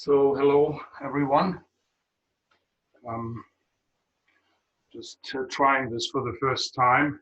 So hello everyone. Um, just trying this for the first time.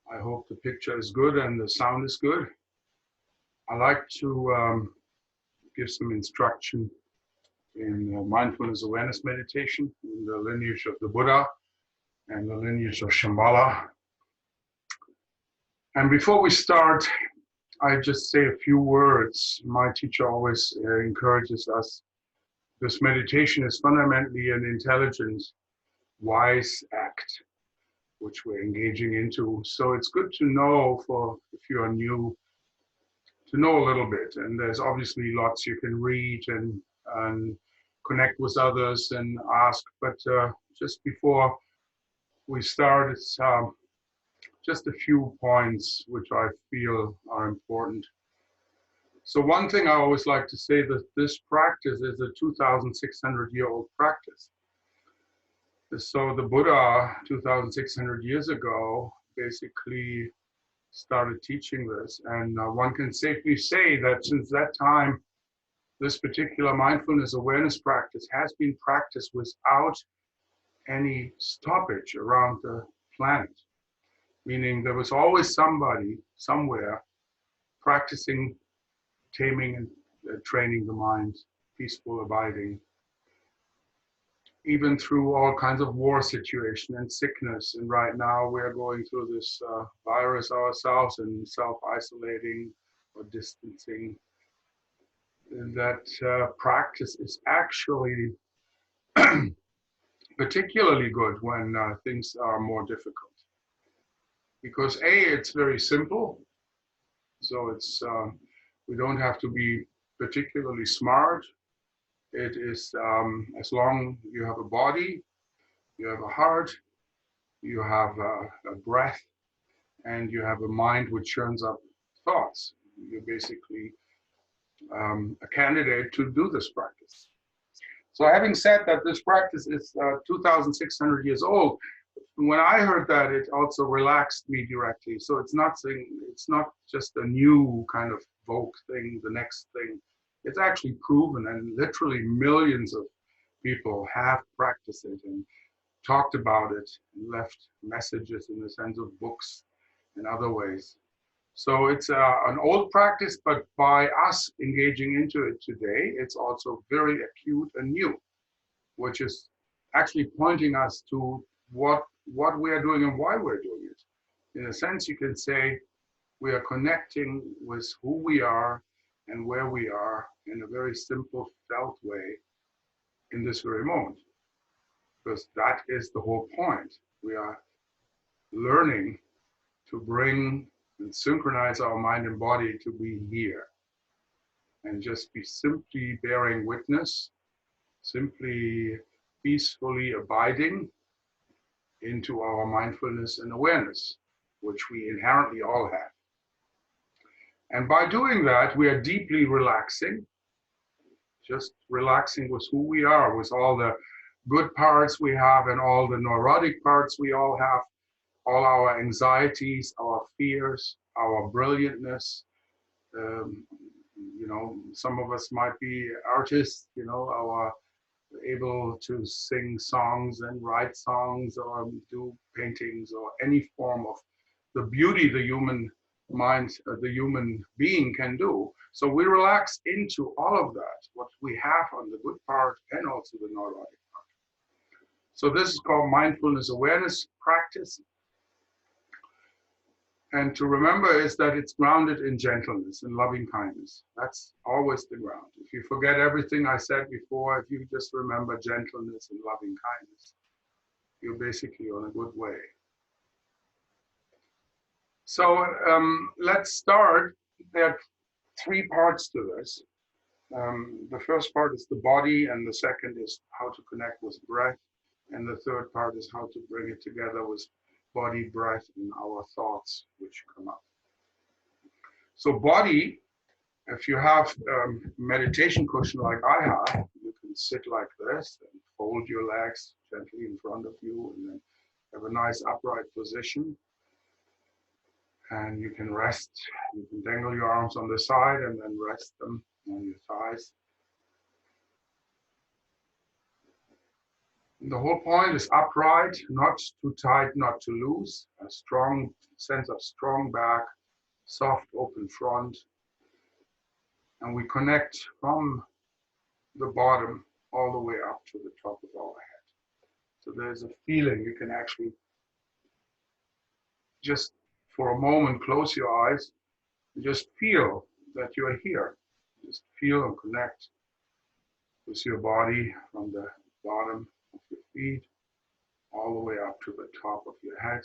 I hope the picture is good and the sound is good. I like to give some instruction in mindfulness awareness meditation in the lineage of the Buddha and the lineage of Shambhala. And before we start, I just say a few words. My teacher always encourages us. This meditation is fundamentally an intelligent, wise act, which we're engaging into. So it's good to know, for if you are new, to know a little bit. And there's obviously lots you can read and connect with others and ask. But just before we start, it's just a few points which I feel are important. So one thing I always like to say, that this practice is a 2,600-year-old practice. So the Buddha, 2,600 years ago, basically started teaching this. And one can safely say that since that time, this particular mindfulness awareness practice has been practiced without any stoppage around the planet. Meaning there was always somebody, somewhere, practicing taming and training the mind, peaceful abiding, even through all kinds of war situation and sickness. And right now we're going through this virus ourselves and self-isolating or distancing. And that practice is actually particularly good when things are more difficult. Because it's very simple. So it's we don't have to be particularly smart. It is as long you have a body, you have a heart, you have a breath, and you have a mind which churns up thoughts. You're basically a candidate to do this practice. So having said that this practice is 2,600 years old, when I heard that, it also relaxed me directly. So it's not just a new kind of vogue thing, the next thing. It's actually proven, and literally millions of people have practiced it and talked about it and left messages in the sense of books and other ways. So it's an old practice, but by us engaging into it today, it's also very acute and new, which is actually pointing us to what we are doing and why we're doing it. In a sense, you can say we are connecting with who we are and where we are in a very simple, felt way in this very moment. Because that is the whole point. We are learning to bring and synchronize our mind and body to be here and just be simply bearing witness, simply peacefully abiding into our mindfulness and awareness, which we inherently all have. And by doing that, we are deeply relaxing, just relaxing with who we are, with all the good parts we have and all the neurotic parts we all have, all our anxieties, our fears, our brilliantness. You know, some of us might be artists, you know, our able to sing songs and write songs or do paintings or any form of the beauty the human mind, the human being can do. So we relax into all of that, what we have on the good part and also the neurotic part. So this is called mindfulness awareness practice. And to remember is that it's grounded in gentleness and loving kindness. That's always the ground. If you forget everything I said before, if you just remember gentleness and loving kindness, you're basically on a good way. So let's start. There are three parts to this. The first part is the body, and the second is how to connect with breath. And the third part is how to bring it together with body, breath, and our thoughts which come up. So body, if you have meditation cushion like I have, you can sit like this and fold your legs gently in front of you and then have a nice upright position. And you can rest, you can dangle your arms on the side and then rest them on your thighs. And the whole point is upright, not too tight, not too loose. A strong sense of strong back, soft open front. And we connect from the bottom all the way up to the top of our head. So there's a feeling you can actually just for a moment close your eyes and just feel that you're here. Just feel and connect with your body from the bottom of your feet all the way up to the top of your head.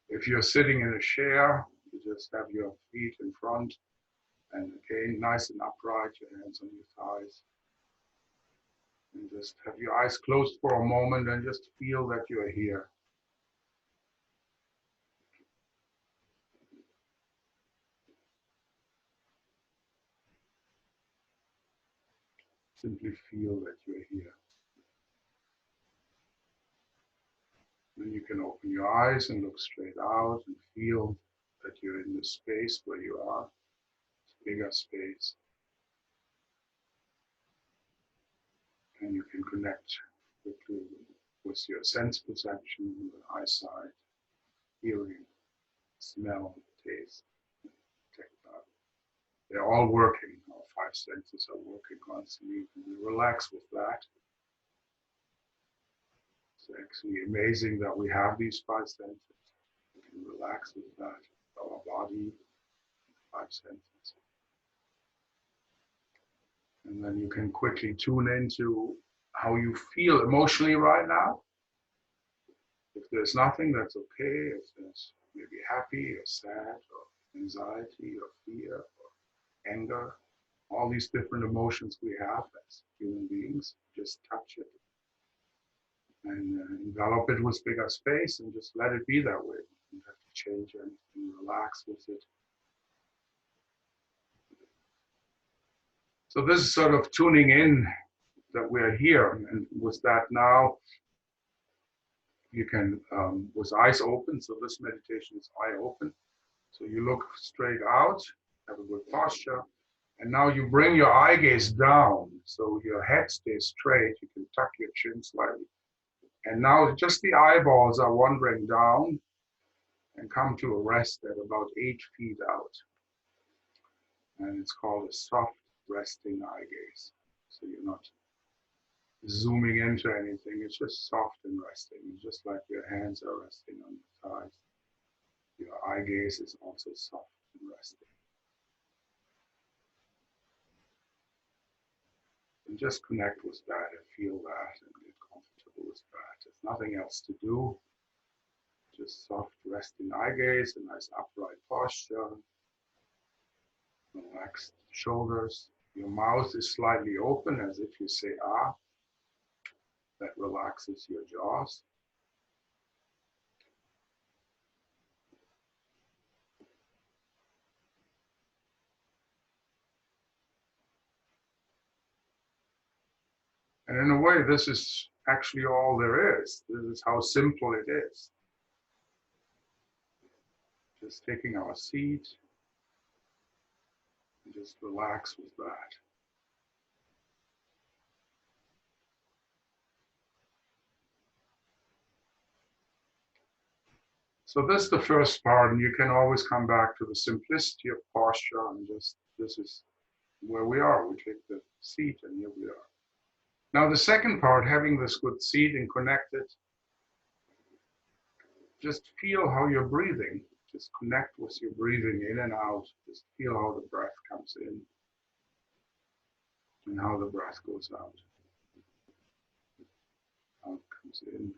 If you're sitting in a chair, you just have your feet in front and again, nice and upright, your hands on your thighs. And just have your eyes closed for a moment and just feel that you're here. Simply feel that you're here. Then you can open your eyes and look straight out and feel that you're in the space where you are, bigger space. And you can connect quickly with your sense perception, your eyesight, hearing, smell, taste, tactile. They're all working. Our five senses are working constantly. And we relax with that. It's actually amazing that we have these five senses. We can relax with that. Our body, five senses. And then you can quickly tune into how you feel emotionally right now. If there's nothing, that's okay. If there's maybe happy or sad or anxiety or fear or anger, all these different emotions we have as human beings, just touch it and envelop it with bigger space and just let it be that way. You don't have to change anything, relax with it. So this is sort of tuning in that we're here, and with that now, you can, with eyes open, so this meditation is eye open. So you look straight out, have a good posture, and now you bring your eye gaze down, so your head stays straight, you can tuck your chin slightly. And now just the eyeballs are wandering down and come to a rest at about 8 feet out. And it's called a soft resting eye gaze. So you're not zooming into anything, it's just soft and resting. It's just like your hands are resting on your thighs. Your eye gaze is also soft and resting. And just connect with that and feel that and get comfortable with that. There's nothing else to do. Just soft resting eye gaze, a nice upright posture. Relaxed shoulders. Your mouth is slightly open as if you say ah. That relaxes your jaws. And in a way, this is actually all there is. This is how simple it is. Just taking our seat and just relax with that. So this is the first part, and you can always come back to the simplicity of posture and just, this is where we are. We take the seat and here we are. Now the second part, having this good seat and connected, just feel how you're breathing. Just connect with your breathing in and out. Just feel how the breath comes in and how the breath goes out. How it comes in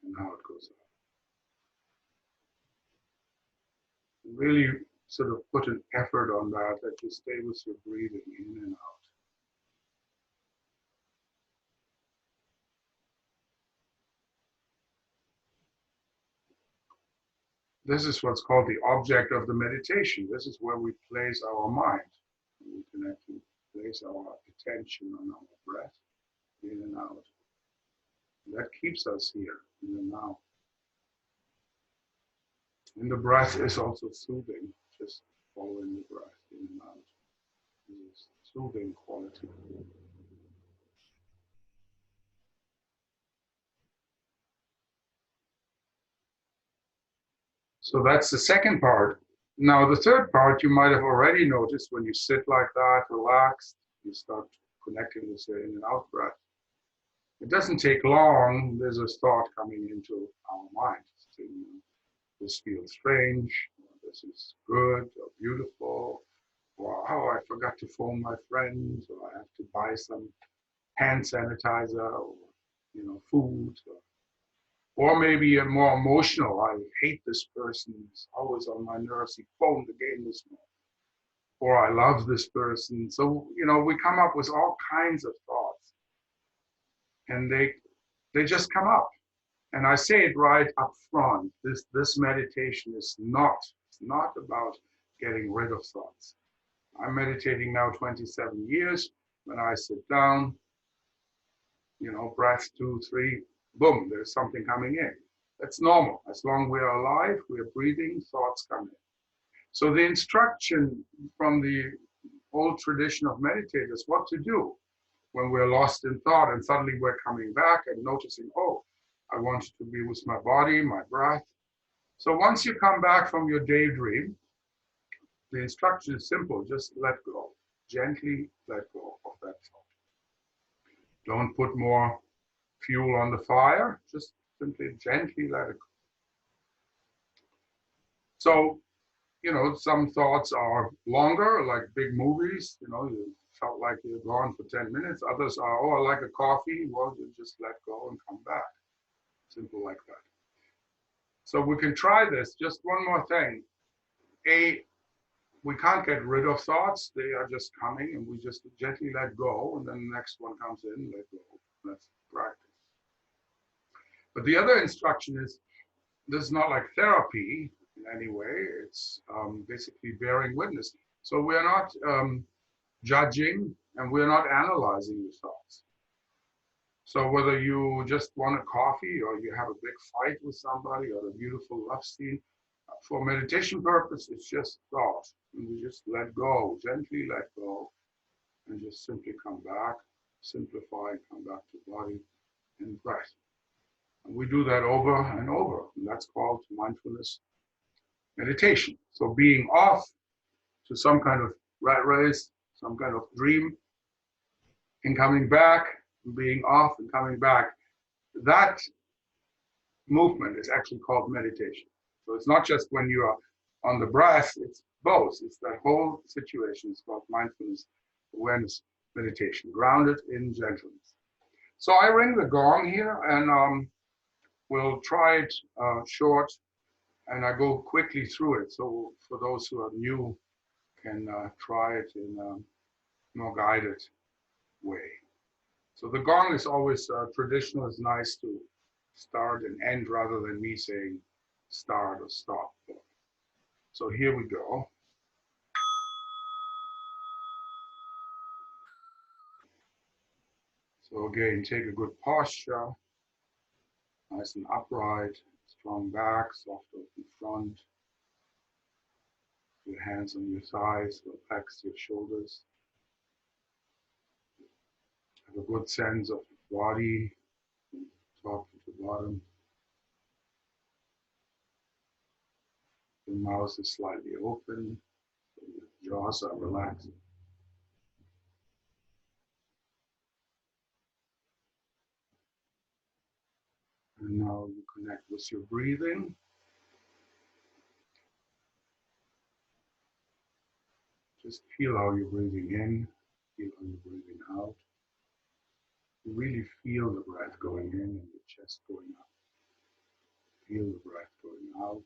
and how it goes out. Really sort of put an effort on that you stay with your breathing in and out. This is what's called the object of the meditation. This is where we place our mind. We can actually place our attention on our breath, in and out. That keeps us here, in and now. And the breath is also soothing, just following the breath in and out. This is soothing quality. So that's the second part. Now, the third part you might have already noticed when you sit like that, relaxed, you start connecting with the in and out breath. It doesn't take long. There's a thought coming into our mind. This feels strange. This is good or beautiful. Or, oh, I forgot to phone my friends. Or I have to buy some hand sanitizer or, food. Or maybe a more emotional. I hate this person. He's always on my nerves. He phoned again this morning. Or I love this person. So, we come up with all kinds of thoughts. And they just come up. And I say it right up front. This meditation is not about getting rid of thoughts. I'm meditating now 27 years. When I sit down, breath 2, 3, boom, there's something coming in. That's normal. As long as we're alive, we're breathing, thoughts come in. So the instruction from the old tradition of meditators, what to do when we're lost in thought and suddenly we're coming back and noticing, oh, I want to be with my body, my breath. So once you come back from your daydream, the instruction is simple, just let go. Gently let go of that thought. Don't put more fuel on the fire, just simply gently let it go. So, some thoughts are longer, like big movies, you felt like you're gone for 10 minutes. Others are, oh, I like a coffee. Well, you just let go and come back. Simple like that. So we can try this. Just one more thing. We can't get rid of thoughts. They are just coming and we just gently let go. And then the next one comes in, let go. That's practice. But the other instruction is, this is not like therapy in any way. It's basically bearing witness. So we're not judging and we're not analyzing your thoughts. So whether you just want a coffee or you have a big fight with somebody or a beautiful love scene, for meditation purpose, it's just thought. And we just let go, gently let go, and just simply come back, simplify, come back to body and breath. And we do that over and over, and that's called mindfulness meditation. So being off to some kind of rat race, some kind of dream, and coming back, being off and coming back, that movement is actually called meditation. So it's not just when you are on the breath, it's both. It's that whole situation. It's called mindfulness awareness meditation, grounded in gentleness. So I ring the gong here and we'll try it short and I go quickly through it. So for those who are new, can try it in a more guided way. So the gong is always traditional. It's nice to start and end rather than me saying start or stop. So here we go. So again, take a good posture, nice and upright, strong back, soft open front. Your hands on your thighs, relax your shoulders. Have a good sense of the body, from top to bottom. The mouth is slightly open, so your jaws are relaxed. And now you connect with your breathing. Just feel how you're breathing in, feel how you're breathing out. You really feel the breath going in and the chest going up. Feel the breath going out.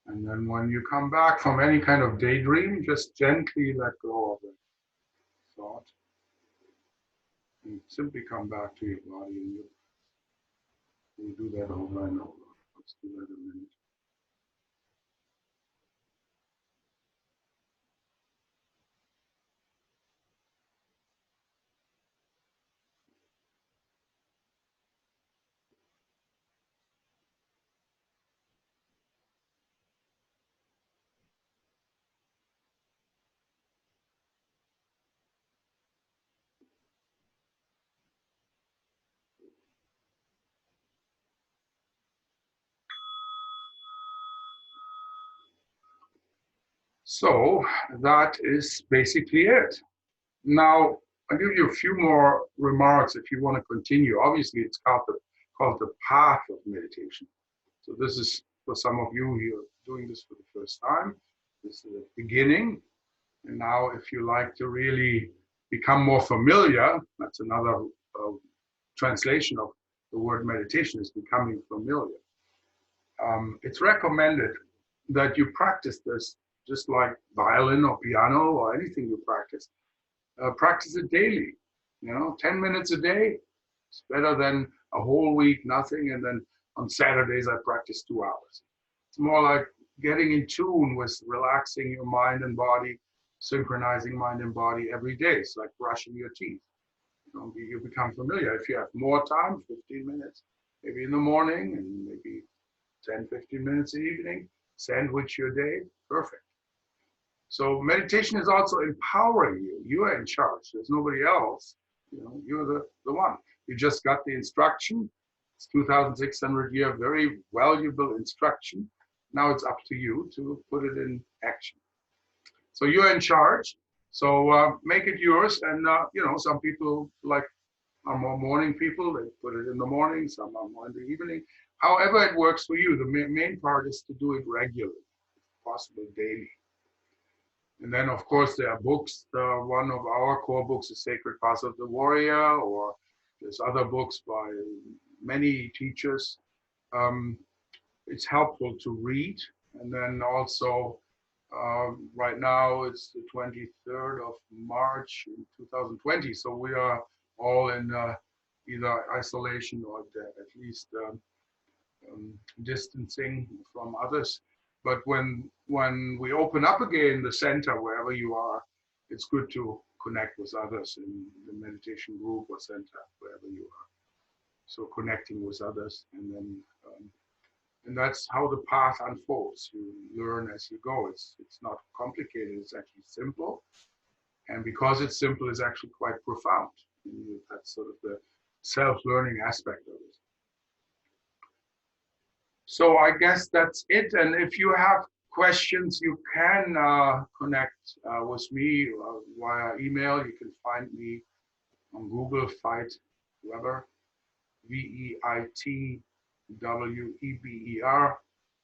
And then when you come back from any kind of daydream, just gently let go of that thought. And simply come back to your body and we'll do that over and over. Let's do that a minute. So that is basically it. Now, I'll give you a few more remarks if you want to continue. Obviously, it's called the path of meditation. So this is for some of you who are doing this for the first time. This is the beginning. And now, if you like to really become more familiar, that's another translation of the word meditation, is becoming familiar. It's recommended that you practice this just like violin or piano or anything you practice. Practice it daily. 10 minutes a day. It's better than a whole week, nothing. And then on Saturdays, I practice 2 hours. It's more like getting in tune with relaxing your mind and body, synchronizing mind and body every day. It's like brushing your teeth. You become familiar. If you have more time, 15 minutes, maybe in the morning and maybe 10, 15 minutes in the evening, sandwich your day, perfect. So meditation is also empowering you. You are in charge. There's nobody else. You're the one. You just got the instruction. It's 2,600 year, very valuable instruction. Now it's up to you to put it in action. So you're in charge. So make it yours. And some people are more morning people. They put it in the morning. Some are more in the evening. However it works for you. The main part is to do it regularly, if possible daily. And then, of course, there are books. One of our core books is Sacred Path of the Warrior, or there's other books by many teachers. It's helpful to read. And then also, right now, it's the 23rd of March in 2020. So we are all in either isolation or at least distancing from others. But when we open up again the center, wherever you are, it's good to connect with others in the meditation group or center, wherever you are. So connecting with others, and that's how the path unfolds. You learn as you go. It's not complicated. It's actually simple, and because it's simple, it's actually quite profound. That's sort of the self-learning aspect of it. So I guess that's it. And if you have questions, you can connect with me via email. You can find me on Google, Veit Weber, Veitweber.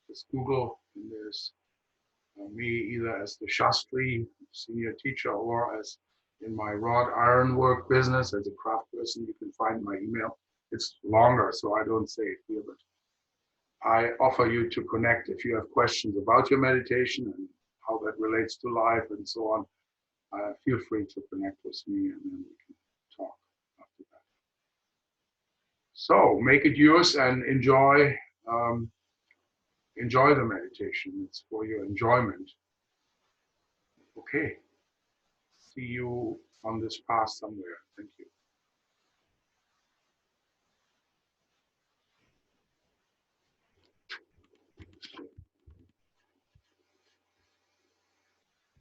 Just Google, and there's me either as the Shastri senior teacher or as in my wrought ironwork business as a craft person. You can find my email. It's longer, so I don't say it here, but I offer you to connect if you have questions about your meditation and how that relates to life and so on. Feel free to connect with me, and then we can talk after that. So make it yours and enjoy the meditation. It's for your enjoyment. Okay. See you on this path somewhere. Thank you.